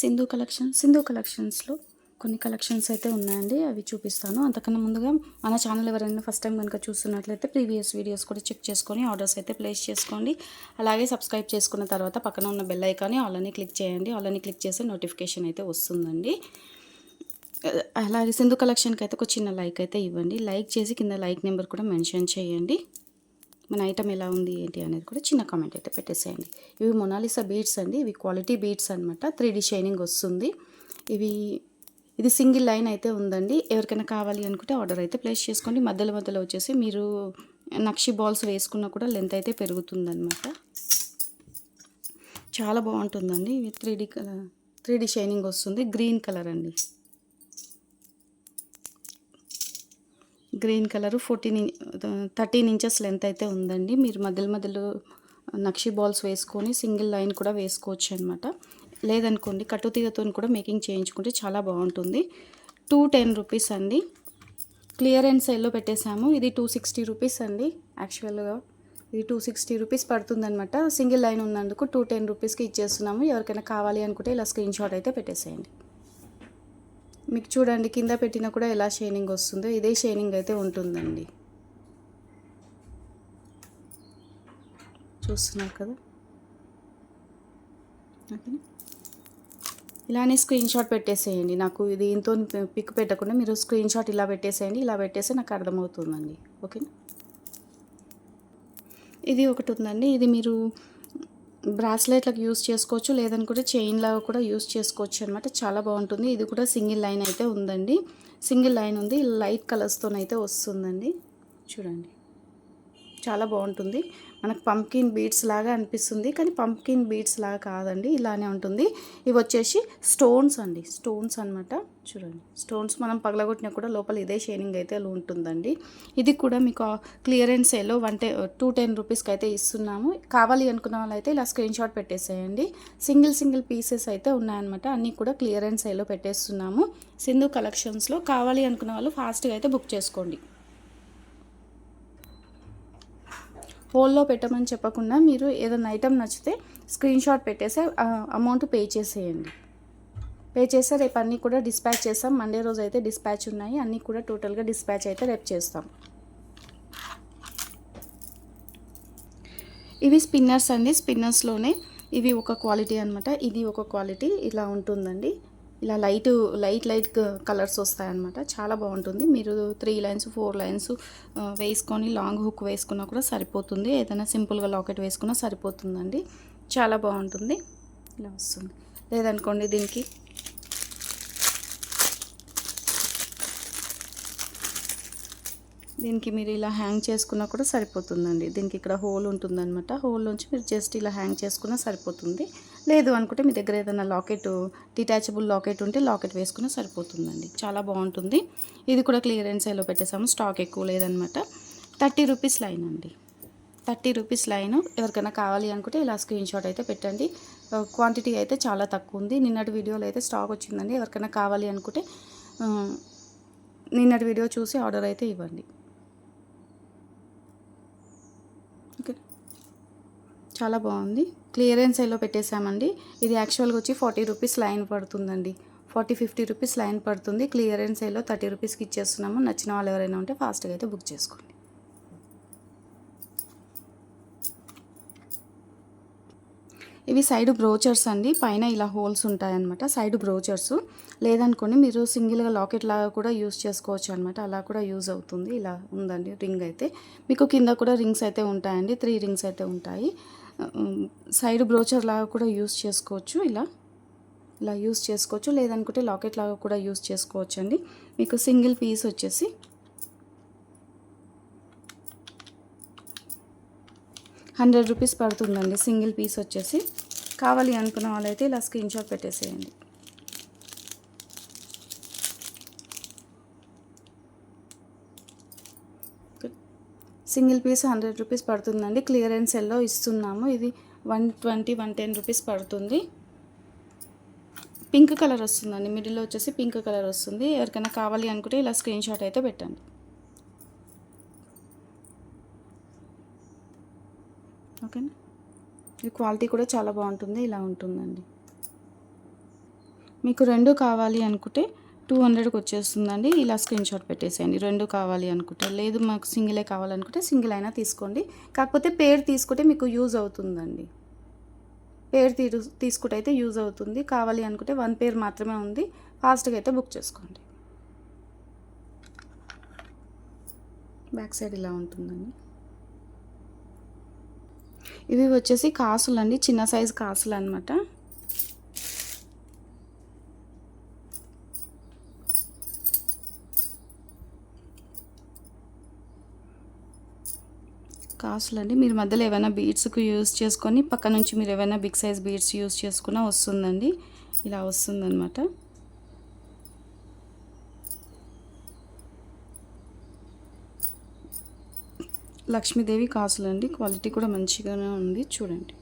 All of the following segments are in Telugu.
సింధు కలెక్షన్స్లో కొన్ని కలెక్షన్స్ అయితే ఉన్నాయండి. అవి చూపిస్తాను. అంతకన్నా ముందుగా మన ఛానల్ ఎవరైనా ఫస్ట్ టైం కనుక చూస్తున్నట్లయితే ప్రీవియస్ వీడియోస్ కూడా చెక్ చేసుకొని ఆర్డర్స్ అయితే ప్లేస్ చేసుకోండి. అలాగే సబ్స్క్రైబ్ చేసుకున్న తర్వాత పక్కన ఉన్న బెల్ ఐకాన్ని ఆల్ అని క్లిక్ చేయండి. ఆల్ అని క్లిక్ చేస్తే నోటిఫికేషన్ అయితే వస్తుందండి. అలాగే సింధు కలెక్షన్కి అయితే ఒక చిన్న లైక్ అయితే ఇవ్వండి. లైక్ చేసి కింద లైక్ నెంబర్ కూడా మెన్షన్ చేయండి. మన ఐటమ్ ఎలా ఉంది ఏంటి అనేది కూడా చిన్న కామెంట్ అయితే పెట్టేసేయండి. ఇవి మొనాలిసా బీడ్స్ అండి. ఇవి క్వాలిటీ బీడ్స్ అనమాట. 3D షైనింగ్ వస్తుంది. ఇది సింగిల్ లైన్ అయితే ఉందండి. ఎవరికైనా కావాలి అనుకుంటే ఆర్డర్ అయితే ప్లేస్ చేసుకోండి. మధ్యలో వచ్చేసి మీరు నక్షి బాల్స్ వేసుకున్నా కూడా లెంత్ అయితే పెరుగుతుందన్నమాట. చాలా బాగుంటుందండి. ఇవి 3D షైనింగ్ వస్తుంది. గ్రీన్ కలర్ అండి. గ్రీన్ కలరు 13 ఇంచెస్ లెంత్ అయితే ఉందండి. మీరు మధ్యలో నక్షి బాల్స్ వేసుకొని సింగిల్ లైన్ కూడా వేసుకోవచ్చు అనమాట. లేదనుకోండి కట్టుతీగతో కూడా మేకింగ్ చేయించుకుంటే చాలా బాగుంటుంది. 210 రూపీస్ అండి. క్లియరెన్స్ సేల్లో పెట్టేశాము. ఇది 260 రూపీస్ అండి. యాక్చువల్గా ఇది 260 రూపీస్ పడుతుందన్నమాట. సింగిల్ లైన్ ఉన్నందుకు 210 రూపీస్కి ఇచ్చేస్తున్నాము. ఎవరికైనా కావాలి అనుకుంటే ఇలా స్క్రీన్ షాట్ అయితే పెట్టేసేయండి. మీకు చూడండి కింద పెట్టినా కూడా ఎలా షైనింగ్ వస్తుందో ఇదే షైనింగ్ అయితే ఉంటుందండి. చూస్తున్నారు కదా. ఓకేనా, ఇలానే స్క్రీన్ షాట్ పెట్టేసేయండి. నాకు ఇది ఇంతో పిక్ పెట్టకుండా మీరు స్క్రీన్ షాట్ ఇలా పెట్టేసేయండి. ఇలా పెట్టేస్తే నాకు అర్థమవుతుందండి. ఓకేనా, ఇది ఒకటి ఉందండి. ఇది మీరు బ్రాస్లెట్లకు యూస్ చేసుకోవచ్చు, లేదనుకుంటే చైన్ లాగా కూడా యూస్ చేసుకోవచ్చు అనమాట. చాలా బాగుంటుంది. ఇది కూడా సింగిల్ లైన్ అయితే ఉందండి. సింగిల్ లైన్ ఉంది. లైట్ కలర్స్తోనైతే వస్తుందండి. చూడండి చాలా బాగుంటుంది. మనకు పంప్కిన్ బీడ్స్ లాగా అనిపిస్తుంది, కానీ పంప్కిన్ బీడ్స్ లాగా కాదండి. ఇలానే ఉంటుంది. ఇవి వచ్చేసి స్టోన్స్ అండి. స్టోన్స్ అనమాట. చూడండి స్టోన్స్ మనం పగలగొట్టినా కూడా లోపల ఇదే షైనింగ్ అయితే ఉంటుందండి. ఇది కూడా మీకు క్లియరెన్స్ సేల్లో 210 రూపీస్కి అయితే ఇస్తున్నాము. కావాలి అనుకున్న వాళ్ళైతే ఇలా స్క్రీన్ షాట్ పెట్టేసేయండి. సింగిల్ పీసెస్ అయితే ఉన్నాయన్నమాట. అన్నీ కూడా క్లియరెన్స్ సేల్లో పెట్టేస్తున్నాము. సింధు కలెక్షన్స్లో కావాలి అనుకున్న వాళ్ళు ఫాస్ట్గా అయితే బుక్ చేసుకోండి. హోల్లో పెట్టమని చెప్పకుండా మీరు ఏదైనా ఐటమ్ నచ్చితే స్క్రీన్ షాట్ పెట్టేసి అమౌంట్ పే చేసేయండి. పే చేస్తే రేపు అన్నీ కూడా డిస్పాచ్ చేస్తాం. మండే రోజు అయితే డిస్పాచ్ ఉన్నాయి. అన్నీ కూడా టోటల్గా డిస్పాచ్ అయితే రేపు చేస్తాం. ఇవి స్పిన్నర్స్ అండి. స్పిన్నర్స్లోనే ఇవి ఒక క్వాలిటీ అనమాట. ఇది ఒక క్వాలిటీ ఇలా ఉంటుందండి. ఇలా లైట్ కలర్స్ వస్తాయన్నమాట. చాలా బాగుంటుంది. మీరు 3 లైన్స్ 4 లైన్స్ వేసుకొని లాంగ్ హుక్ వేసుకున్నా కూడా సరిపోతుంది. ఏదైనా సింపుల్గా లాకెట్ వేసుకున్నా సరిపోతుందండి. చాలా బాగుంటుంది. ఇలా వస్తుంది. లేదనుకోండి దీనికి మీరు ఇలా హ్యాంగ్ చేసుకున్నా కూడా సరిపోతుందండి. దీనికి ఇక్కడ హోల్ ఉంటుందన్నమాట. హోల్ నుంచి మీరు జస్ట్ ఇలా హ్యాంగ్ చేసుకున్నా సరిపోతుంది. లేదు అనుకుంటే మీ దగ్గర ఏదైనా డిటాచబుల్ లాకెట్ ఉంటే లాకెట్ వేసుకున్నా సరిపోతుందండి. చాలా బాగుంటుంది. ఇది కూడా క్లియరెన్స్ సేల్లో పెట్టేసాము. స్టాక్ ఎక్కువ లేదనమాట. 30 రూపీస్ లైన్ అండి. 30 రూపీస్ లైన్. ఎవరికైనా కావాలి అనుకుంటే ఇలా స్క్రీన్ షాట్ అయితే పెట్టండి. క్వాంటిటీ అయితే చాలా తక్కువ ఉంది. నిన్నటి వీడియోలో అయితే స్టాక్ వచ్చిందండి. ఎవరికైనా కావాలి అనుకుంటే నిన్నటి వీడియో చూసి ఆర్డర్ అయితే ఇవ్వండి. ఓకే, చాలా బాగుంది. క్లియరెన్స్ సేల్లో పెట్టేశామండి. ఇది యాక్చువల్గా వచ్చి 40 రూపీస్ లైన్ పడుతుందండి. 40-50 రూపీస్ లైన్ పడుతుంది. క్లియరెన్స్ సేల్లో 30 రూపీస్కి ఇచ్చేస్తున్నాము. నచ్చిన వాళ్ళు ఎవరైనా ఉంటే ఫాస్ట్గా అయితే బుక్ చేసుకోండి. ఇవి సైడ్ బ్రోచర్స్ అండి. పైన ఇలా హోల్స్ ఉంటాయన్నమాట. Side brochures. లేదనుకోండి మీరు సింగిల్గా లాకెట్ లాగా కూడా యూస్ చేసుకోవచ్చు అనమాట. అలా కూడా యూజ్ అవుతుంది. ఇలా ఉందండి రింగ్ అయితే. మీకు కింద కూడా రింగ్స్ అయితే ఉంటాయండి. 3 రింగ్స్ అయితే ఉంటాయి. సైడ్ బ్రోచర్ లాగా కూడా యూస్ చేసుకోవచ్చు. ఇలా యూస్ చేసుకోవచ్చు. లేదనుకుంటే లాకెట్ లాగా కూడా యూస్ చేసుకోవచ్చు అండి. మీకు సింగిల్ పీస్ వచ్చేసి 100 రూపీస్ పడుతుందండి. సింగిల్ పీస్ వచ్చేసి. కావాలి అనుకున్న వాళ్ళైతే ఇలా స్క్రీన్ షాట్ పెట్టేసేయండి. సింగిల్ పీస్ 100 రూపీస్ పడుతుందండి. క్లియరెన్స్ సేల్లో ఇస్తున్నాము. ఇది 120-110 రూపీస్ పడుతుంది. పింక్ కలర్ వస్తుందండి. మిడిల్లో వచ్చేసి పింక్ కలర్ వస్తుంది. ఎవరికైనా కావాలి అనుకుంటే ఇలా స్క్రీన్ షాట్ అయితే పెట్టండి. ఓకేనా, ఈ క్వాలిటీ కూడా చాలా బాగుంటుంది. ఇలా ఉంటుందండి. మీకు 2 కావాలి అనుకుంటే 200కి వచ్చేస్తుందండి. ఇలా స్క్రీన్ షాట్ పెట్టేసేయండి 2 కావాలి అనుకుంటే. లేదు మాకు సింగిలే కావాలనుకుంటే సింగిల్ అయినా తీసుకోండి. కాకపోతే పేర్ తీసుకుంటే మీకు యూజ్ అవుతుందండి. పేర్ తీసుకుంటే అయితే యూజ్ అవుతుంది. కావాలి అనుకుంటే 1 పేర్ మాత్రమే ఉంది. ఫాస్ట్గా అయితే బుక్ చేసుకోండి. బ్యాక్ సైడ్ ఇలా ఉంటుందండి. ఇవి వచ్చేసి కాసులు అండి, చిన్న సైజు కాసులు అనమాట. కాసులు అండి, మీరు మధ్యలో ఏమైనా బీడ్స్కి యూజ్ చేసుకొని పక్క నుంచి మీరు ఏమైనా బిగ్ సైజ్ బీడ్స్ యూజ్ చేసుకున్నా వస్తుందండి. ఇలా వస్తుందన్నమాట. లక్ష్మీదేవి కాసులు అండి, క్వాలిటీ కూడా మంచిగానే ఉంది చూడండి.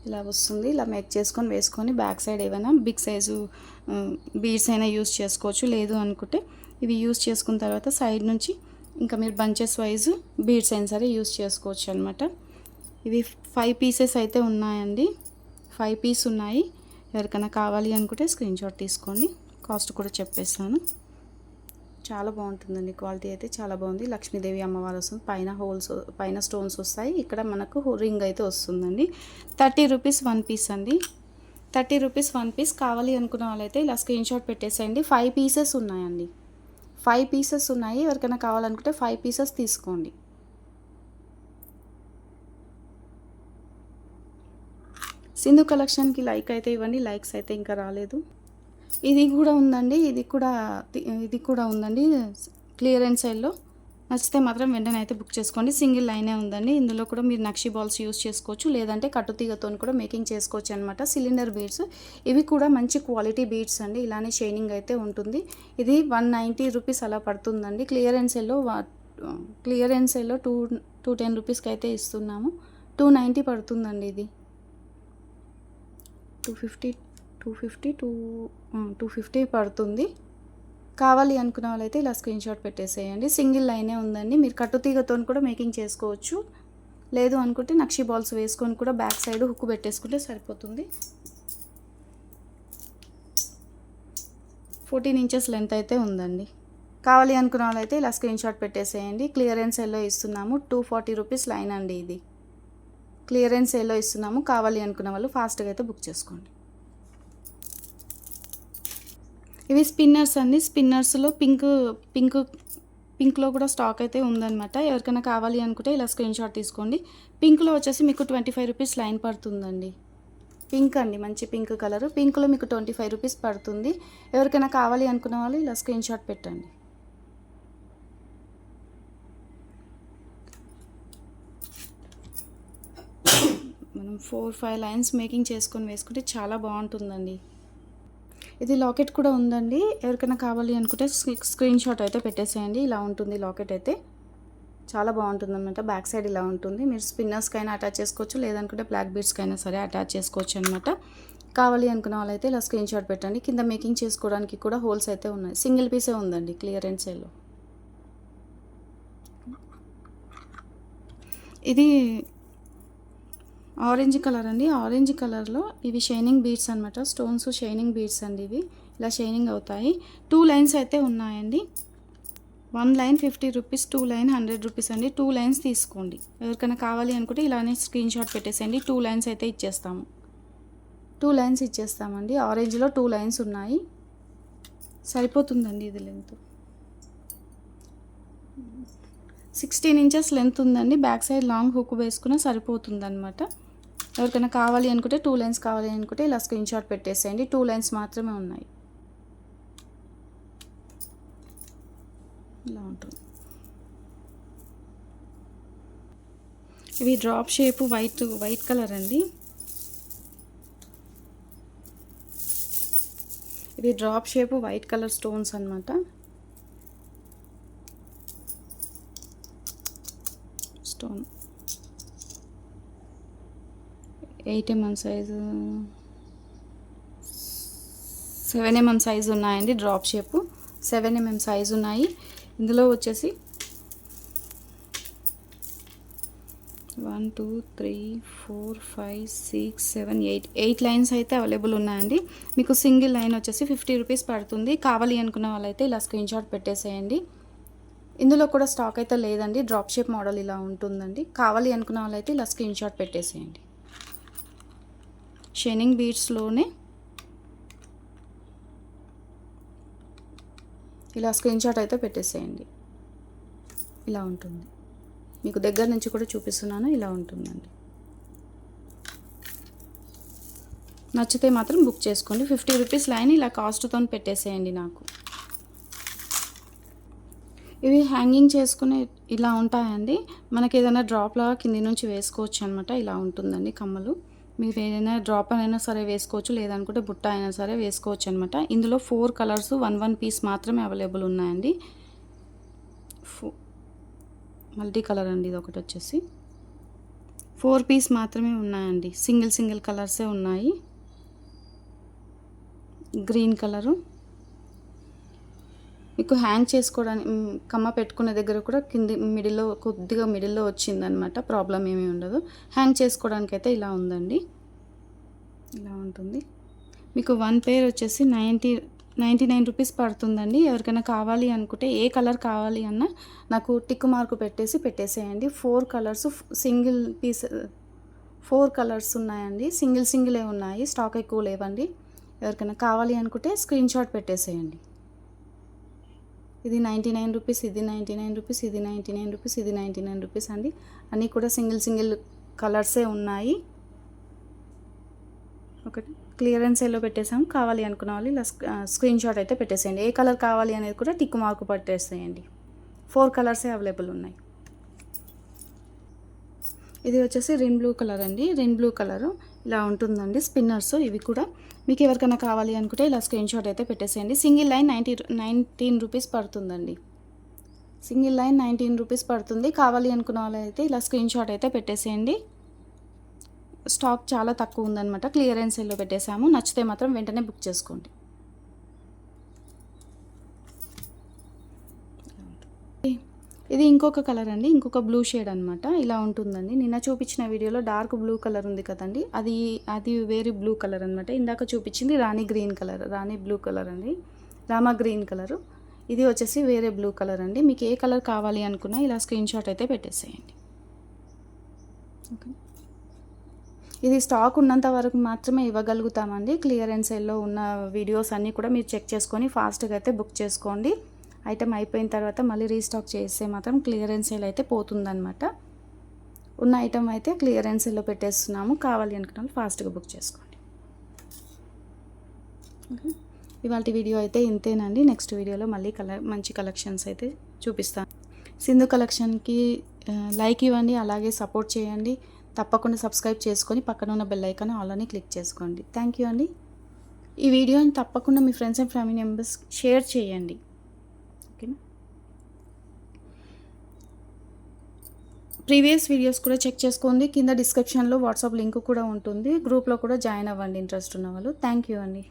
ఇలా వస్తుంది. ఇలా మేక్ చేసుకొని వేసుకొని బ్యాక్ సైడ్ ఏమైనా బిగ్ సైజు బీడ్స్ అయినా యూస్ చేసుకోవచ్చు. లేదు అనుకుంటే ఇవి యూస్ చేసుకున్న తర్వాత సైడ్ నుంచి ఇంకా మీరు బంచెస్ వైజ్ బీడ్స్ అయినా సరే యూస్ చేసుకోవచ్చు అనమాట. ఇవి 5 పీసెస్ అయితే ఉన్నాయండి. 5 పీస్ ఉన్నాయి. ఎవరికైనా కావాలి అనుకుంటే స్క్రీన్ షాట్ తీసుకోండి. కాస్ట్ కూడా చెప్పేస్తాను. చాలా బాగుంటుందండి. క్వాలిటీ అయితే చాలా బాగుంది. లక్ష్మీదేవి అమ్మవారు వస్తుంది. పైన హోల్స్, పైన స్టోన్స్ వస్తాయి. ఇక్కడ మనకు రింగ్ అయితే వస్తుందండి. 30 రూపీస్ 1 పీస్ అండి. 30 రూపీస్ 1 పీస్. కావాలి అనుకున్న వాళ్ళైతే ఇలా స్క్రీన్ షాట్ పెట్టేసేయండి. 5 పీసెస్ ఉన్నాయండి. 5 పీసెస్ ఉన్నాయి. ఎవరికైనా కావాలనుకుంటే 5 పీసెస్ తీసుకోండి. సింధు కలెక్షన్కి లైక్ అయితే ఇవ్వండి. లైక్స్ అయితే ఇంకా రాలేదు. ఇది కూడా ఉందండి. ఇది కూడా ఉందండి క్లియరెన్స్ సేల్లో. నచ్చితే మాత్రం వెంటనే అయితే బుక్ చేసుకోండి. సింగిల్ లైనే ఉందండి. ఇందులో కూడా మీరు నక్షి బాల్స్ యూస్ చేసుకోవచ్చు, లేదంటే కట్టుతీగతో కూడా మేకింగ్ చేసుకోవచ్చు అనమాట. సిలిండర్ బీడ్స్ ఇవి కూడా మంచి క్వాలిటీ బీడ్స్ అండి. ఇలానే షైనింగ్ అయితే ఉంటుంది. ఇది 190 రూపీస్ అలా పడుతుందండి. క్లియరెన్స్ సేల్లో 210 రూపీస్కి అయితే ఇస్తున్నాము. 290 పడుతుందండి. ఇది 250 పడుతుంది. కావాలి అనుకున్న వాళ్ళైతే ఇలా స్క్రీన్ షాట్ పెట్టేసేయండి. సింగిల్ లైనే ఉందండి. మీరు కట్టుతీగతో కూడా మేకింగ్ చేసుకోవచ్చు. లేదు అనుకుంటే నక్షి బాల్స్ వేసుకొని కూడా బ్యాక్ సైడ్ హుక్ పెట్టేసుకుంటే సరిపోతుంది. 14 ఇంచెస్ లెంత్ అయితే ఉందండి. కావాలి అనుకున్న వాళ్ళైతే ఇలా స్క్రీన్ షాట్ పెట్టేసేయండి. క్లియరెన్స్ సేల్లో ఇస్తున్నాము. 240 రూపీస్ లైన్ అండి. ఇది క్లియరెన్స్ సేల్లో ఇస్తున్నాము. కావాలి అనుకున్న వాళ్ళు ఫాస్ట్గా అయితే బుక్ చేసుకోండి. ఇవి స్పిన్నర్స్ అండి. స్పిన్నర్స్లో పింక్లో కూడా స్టాక్ అయితే ఉందన్నమాట. ఎవరికైనా కావాలి అనుకుంటే ఇలా స్క్రీన్ షాట్ తీసుకోండి. పింక్లో వచ్చేసి మీకు 25 రూపీస్ లైన్ పడుతుందండి. పింక్ అండి, మంచి పింక్ కలరు. పింక్లో మీకు 25 రూపీస్ పడుతుంది. ఎవరికైనా కావాలి అనుకున్న వాళ్ళు ఇలా స్క్రీన్ షాట్ పెట్టండి. మనం 4-5 లైన్స్ మేకింగ్ చేసుకొని వేసుకుంటే చాలా బాగుంటుందండి. ఇది లాకెట్ కూడా ఉందండి. ఎవరికైనా కావాలి అనుకుంటే స్క్రీన్ షాట్ అయితే పెట్టేసేయండి. ఇలా ఉంటుంది లాకెట్ అయితే. చాలా బాగుంటుంది అనమాట. బ్యాక్ సైడ్ ఇలా ఉంటుంది. మీరు స్పిన్నర్స్కైనా అటాచ్ చేసుకోవచ్చు, లేదనుకుంటే బ్లాక్ బీడ్స్కైనా సరే అటాచ్ చేసుకోవచ్చు అనమాట. కావాలి అనుకున్న వాళ్ళైతే ఇలా స్క్రీన్ షాట్ పెట్టండి. కింద మేకింగ్ చేసుకోవడానికి కూడా హోల్స్ అయితే ఉన్నాయి. సింగిల్ పీసే ఉందండి క్లియరెన్స్ సేల్లో. ఇది ఆరెంజ్ కలర్ అండి. ఆరెంజ్ కలర్లో ఇవి షైనింగ్ బీడ్స్ అనమాట. స్టోన్స్ షైనింగ్ బీడ్స్ అండి. ఇవి ఇలా షైనింగ్ అవుతాయి. 2 లైన్స్ అయితే ఉన్నాయండి. 1 లైన్ 50 రూపీస్, 2 లైన్ 100 రూపీస్ అండి. 2 లైన్స్ తీసుకోండి. ఎవరికైనా కావాలి అనుకుంటే ఇలానే స్క్రీన్ షాట్ పెట్టేసేయండి. 2 లైన్స్ అయితే ఇచ్చేస్తాము. 2 లైన్స్ ఇచ్చేస్తామండి. ఆరెంజ్లో 2 లైన్స్ ఉన్నాయి. సరిపోతుందండి. ఇది లెంత్ 16 ఇంచెస్ లెంత్ ఉందండి. బ్యాక్ సైడ్ లాంగ్ హుక్ వేసుకున్నా సరిపోతుంది అనమాట. ఎవరికైనా కావాలి అనుకుంటే 2 లైన్స్ కావాలి అనుకుంటే ఇలా స్క్రీన్ షాట్ పెట్టేసేయండి. 2 లైన్స్ మాత్రమే ఉన్నాయి. ఇలా ఉంటుంది. ఇవి డ్రాప్ షేప్ వైట్ కలర్ అండి. ఇవి drop shape white colour stones అనమాట. Stone 8 mm size, 7 mm size ఉన్నాయండి. డ్రాప్ షేపు 7 mm సైజు ఉన్నాయి. ఇందులో వచ్చేసి 1 1 2 3 4 5 6 7 8 లైన్స్ అయితే అవైలబుల్ ఉన్నాయండి. మీకు సింగిల్ లైన్ వచ్చేసి 50 రూపీస్ పడుతుంది. కావాలి అనుకున్న వాళ్ళైతే ఇలా స్క్రీన్ షాట్ పెట్టేసేయండి. ఇందులో కూడా స్టాక్ అయితే లేదండి. డ్రాప్ షేప్ మోడల్ ఇలా ఉంటుందండి. కావాలి అనుకున్న వాళ్ళైతే ఇలా స్క్రీన్ షాట్ పెట్టేసేయండి. షైనింగ్ బీడ్స్లోనే ఇలా స్క్రీన్ షాట్ అయితే పెట్టేసేయండి. ఇలా ఉంటుంది. మీకు దగ్గర నుంచి కూడా చూపిస్తున్నాను. ఇలా ఉంటుందండి. నచ్చితే మాత్రం బుక్ చేసుకోండి. 50 రూపీస్ లైన్ ఇలా కాస్ట్తో పెట్టేసేయండి. నాకు ఇవి హ్యాంగింగ్ చేసుకునే ఇలా ఉంటాయండి. మనకి ఏదైనా డ్రాప్ లాగా కింది నుంచి వేసుకోవచ్చు అనమాట. ఇలా ఉంటుందండి కమ్మలు. మీరు ఏదైనా డ్రాప్ అయినా సరే వేసుకోవచ్చు, లేదనుకుంటే బుట్ట అయినా సరే వేసుకోవచ్చు అనమాట. ఇందులో 4 కలర్స్ 1 పీస్ మాత్రమే అవైలబుల్ ఉన్నాయండి. మల్టీ కలర్ అండి ఇది. ఒకటి వచ్చేసి 4 పీస్ మాత్రమే ఉన్నాయండి. సింగిల్ కలర్సే ఉన్నాయి. గ్రీన్ కలరు మీకు హ్యాంగ్ చేసుకోవడానికి కమ్మ పెట్టుకునే దగ్గర కూడా కింది కొద్దిగా మిడిల్లో వచ్చిందనమాట. ప్రాబ్లం ఏమీ ఉండదు. హ్యాంగ్ చేసుకోవడానికి అయితే ఇలా ఉందండి. ఇలా ఉంటుంది. మీకు 1 పేర్ వచ్చేసి 99 రూపీస్ పడుతుందండి. ఎవరికైనా కావాలి అనుకుంటే ఏ కలర్ కావాలి అన్నా నాకు టిక్ మార్కు పెట్టేసేయండి. 4 కలర్స్ సింగిల్ పీస్ 4 కలర్స్ ఉన్నాయండి. సింగిలే ఉన్నాయి. స్టాక్ ఎక్కువ లేవండి. ఎవరికైనా కావాలి అనుకుంటే స్క్రీన్ షాట్ పెట్టేసేయండి. ఇది 99 రూపీస్, ఇది 99 రూపీస్, ఇది 99 రూపీస్, ఇది 99 రూపీస్ అండి. అన్నీ కూడా సింగిల్ కలర్సే ఉన్నాయి. ఒకటి క్లియరెన్స్ సేల్లో పెట్టేసాము. కావాలి అనుకున్న వాళ్ళు ఇలా స్క్రీన్ షాట్ అయితే పెట్టేసేయండి. ఏ కలర్ కావాలి అనేది కూడా టిక్ మార్కు పట్టేసేయండి. 4 కలర్సే అవైలబుల్ ఉన్నాయి. ఇది వచ్చేసి రెయిన్ బ్లూ కలర్ అండి. రెయిన్ బ్లూ కలరు ఇలా ఉంటుందండి. స్పిన్నర్స్ ఇవి కూడా మీకు ఎవరికైనా కావాలి అనుకుంటే ఇలా స్క్రీన్ షాట్ అయితే పెట్టేసేయండి. సింగిల్ లైన్ 19 రూపీస్ పడుతుందండి. సింగిల్ లైన్ 19 రూపీస్ పడుతుంది. కావాలి అనుకున్న వాళ్ళైతే ఇలా స్క్రీన్ షాట్ అయితే పెట్టేసేయండి. స్టాక్ చాలా తక్కువ ఉందన్నమాట. క్లియరెన్స్ సేల్లో పెట్టేసాము. నచ్చితే మాత్రం వెంటనే బుక్ చేసుకోండి. ఇది ఇంకొక కలర్ అండి. ఇంకొక బ్లూ షేడ్ అనమాట. ఇలా ఉంటుందండి. నిన్న చూపించిన వీడియోలో డార్క్ బ్లూ కలర్ ఉంది కదండి, అది వేరే బ్లూ కలర్ అనమాట. ఇందాక చూపించింది రాణి బ్లూ కలర్ అండి. Rama green colour. ఇది వచ్చేసి వేరే బ్లూ కలర్ అండి. మీకు ఏ కలర్ కావాలి అనుకున్నా ఇలా స్క్రీన్ షాట్ అయితే పెట్టేసేయండి. ఓకే, ఇది స్టాక్ ఉన్నంత వరకు మాత్రమే ఇవ్వగలుగుతామండి. క్లియరెన్స్ సేల్లో ఉన్న వీడియోస్ అన్నీ కూడా మీరు చెక్ చేసుకొని ఫాస్ట్గా అయితే బుక్ చేసుకోండి. ఐటమ్ అయిపోయిన తర్వాత మళ్ళీ రీస్టాక్ చేస్తే మాత్రం క్లియరెన్స్ సేల్ అయితే పోతుందన్నమాట. ఉన్న ఐటమ్ అయితే క్లియరెన్స్ సేల్లో పెట్టేస్తున్నాము. కావాలి అనుకున్న ఫాస్ట్గా బుక్ చేసుకోండి. ఓకే, ఇవాళ వీడియో అయితే ఇంతేనండి. నెక్స్ట్ వీడియోలో మళ్ళీ మంచి కలెక్షన్స్ అయితే చూపిస్తాను. సింధు కలెక్షన్కి లైక్ ఇవ్వండి, అలాగే సపోర్ట్ చేయండి. తప్పకుండా సబ్స్క్రైబ్ చేసుకొని పక్కన ఉన్న బెల్ ఐకాన్ ఆల్ అని క్లిక్ చేసుకోండి. థ్యాంక్ యూ అండి. ఈ వీడియోని తప్పకుండా మీ friends and family members share చేయండి. ఓకేనా? ప్రీవియస్ వీడియోస్ కూడా చెక్ చేసుకోండి. కింద డిస్క్రిప్షన్లో వాట్సాప్ లింక్ కూడా ఉంటుంది. గ్రూప్లో కూడా జాయిన్ అవ్వండి ఇంట్రెస్ట్ ఉన్న వాళ్ళు. థ్యాంక్ యూ అండి.